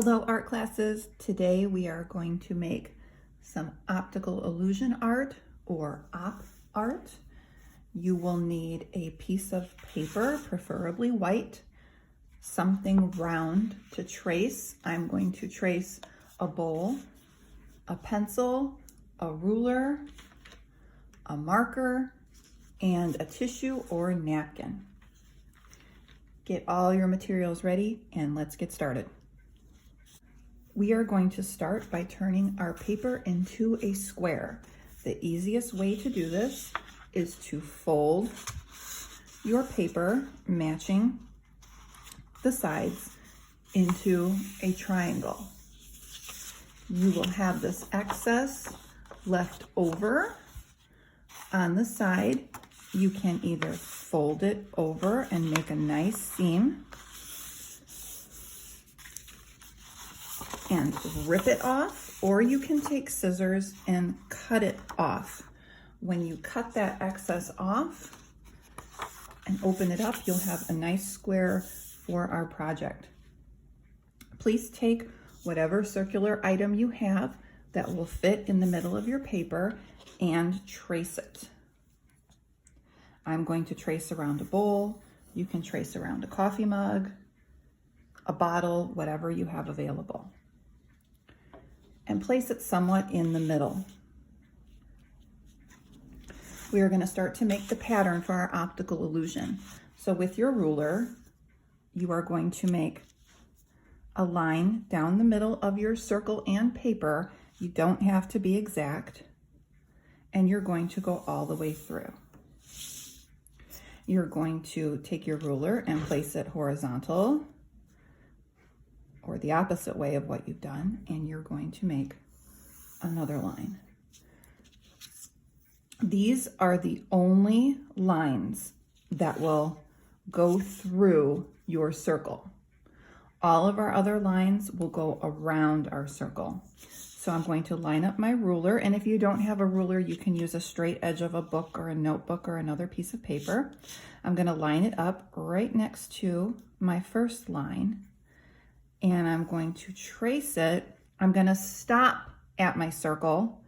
Hello art classes. Today we are going to make some optical illusion art or op art. You will need a piece of paper, preferably white, something round to trace. I'm going to trace a bowl, a pencil, a ruler, a marker, and a tissue or napkin. Get all your materials ready and let's get started. We are going to start by turning our paper into a square. The easiest way to do this is to fold your paper, matching the sides, into a triangle. You will have this excess left over on the side. You can either fold it over and make a nice seam and rip it off, or you can take scissors and cut it off. When you cut that excess off and open it up, you'll have a nice square for our project. Please take whatever circular item you have that will fit in the middle of your paper and trace it. I'm going to trace around a bowl. You can trace around a coffee mug, a bottle, whatever you have available. And place it somewhat in the middle. We are going to start to make the pattern for our optical illusion. So with your ruler, you are going to make a line down the middle of your circle and paper. You don't have to be exact. And you're going to go all the way through. You're going to take your ruler and place it horizontal, or the opposite way of what you've done, and you're going to make another line. These are the only lines that will go through your circle. All of our other lines will go around our circle. So I'm going to line up my ruler, and if you don't have a ruler, you can use a straight edge of a book or a notebook or another piece of paper. I'm going to line it up right next to my first line, and I'm going to trace it. I'm going to stop at my circle.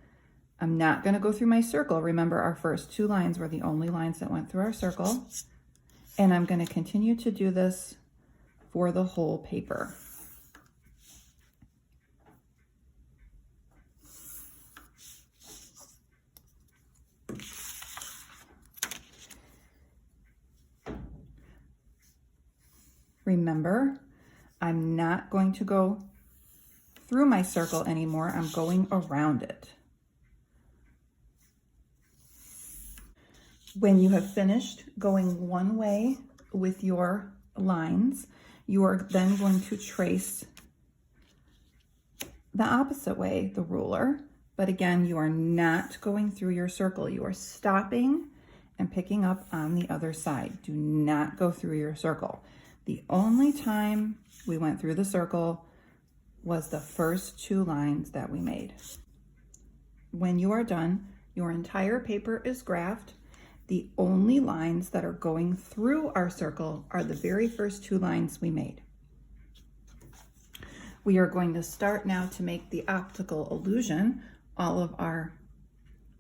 I'm not going to go through my circle. Remember, our first two lines were the only lines that went through our circle. And I'm going to continue to do this for the whole paper. Remember, I'm not going to go through my circle anymore. I'm going around it. When you have finished going one way with your lines, you are then going to trace the opposite way, the ruler. But again, you are not going through your circle. You are stopping and picking up on the other side. Do not go through your circle. The only time we went through the circle was the first two lines that we made. When you are done, your entire paper is graphed. The only lines that are going through our circle are the very first two lines we made. We are going to start now to make the optical illusion. All of our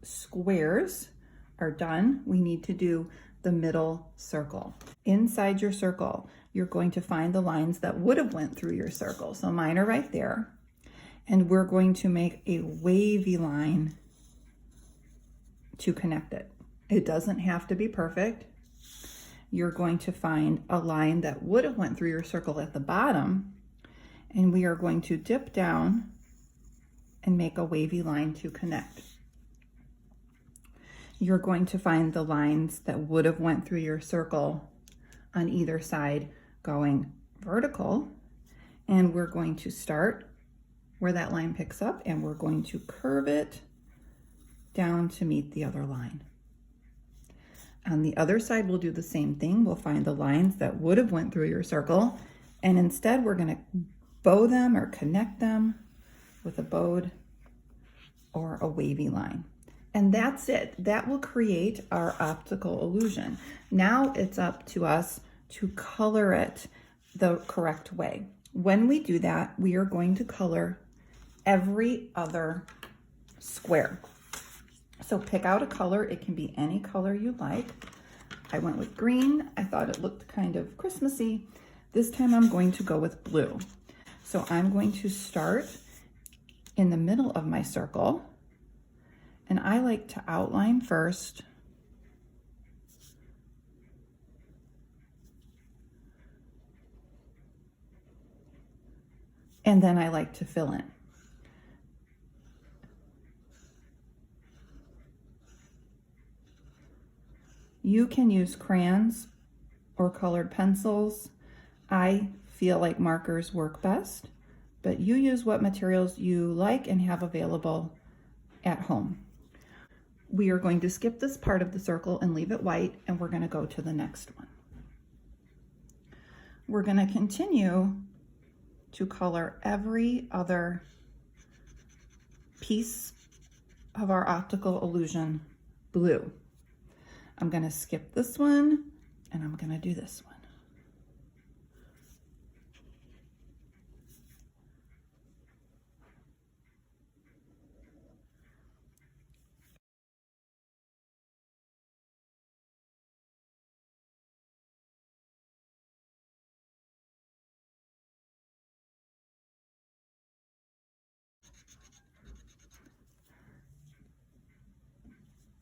squares are done. We need to do the middle circle. Inside your circle, you're going to find the lines that would have went through your circle. So mine are right there. And we're going to make a wavy line to connect it. It doesn't have to be perfect. You're going to find a line that would have went through your circle at the bottom, and we are going to dip down and make a wavy line to connect. You're going to find the lines that would have went through your circle on either side going vertical, and we're going to start where that line picks up, and we're going to curve it down to meet the other line. On the other side, we'll do the same thing. We'll find the lines that would have went through your circle, and instead we're going to bow them or connect them with a bowed or a wavy line. And that's it. That will create our optical illusion. Now it's up to us to color it the correct way. When we do that, we are going to color every other square. So pick out a color. It can be any color you like. I went with green. I thought it looked kind of Christmassy. This time I'm going to go with blue. So I'm going to start in the middle of my circle, and I like to outline first. And then I like to fill in. You can use crayons or colored pencils. I feel like markers work best, but you use what materials you like and have available at home. We are going to skip this part of the circle and leave it white, and we're going to go to the next one. We're going to continue to color every other piece of our optical illusion blue. I'm going to skip this one, and I'm going to do this one.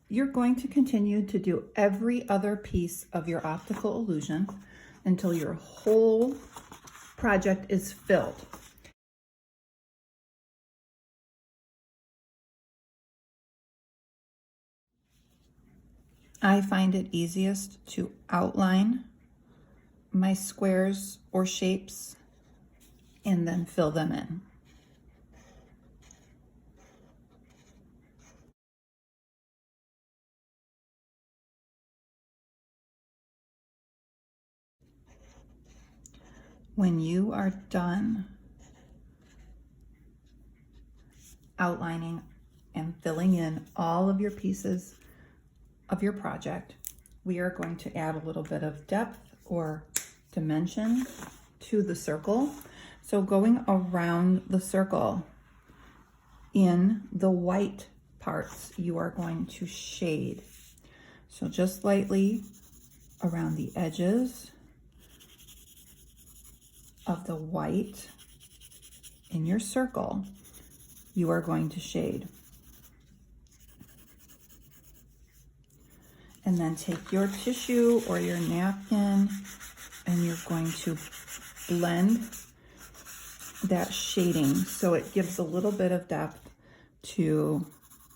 You're going to continue to do every other piece of your optical illusion until your whole project is filled. I find it easiest to outline my squares or shapes and then fill them in. When you are done outlining and filling in all of your pieces of your project, we are going to add a little bit of depth or dimension to the circle. So going around the circle, in the white parts, you are going to shade. So just lightly around the edges of the white in your circle, you are going to shade. And then take your tissue or your napkin, and you're going to blend that shading so it gives a little bit of depth to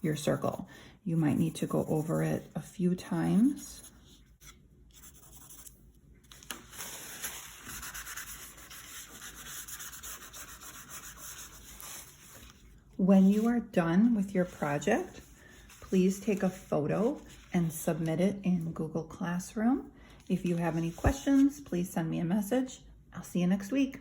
your circle. You might need to go over it a few times. When you are done with your project, please take a photo and submit it in Google Classroom. If you have any questions, please send me a message. I'll see you next week.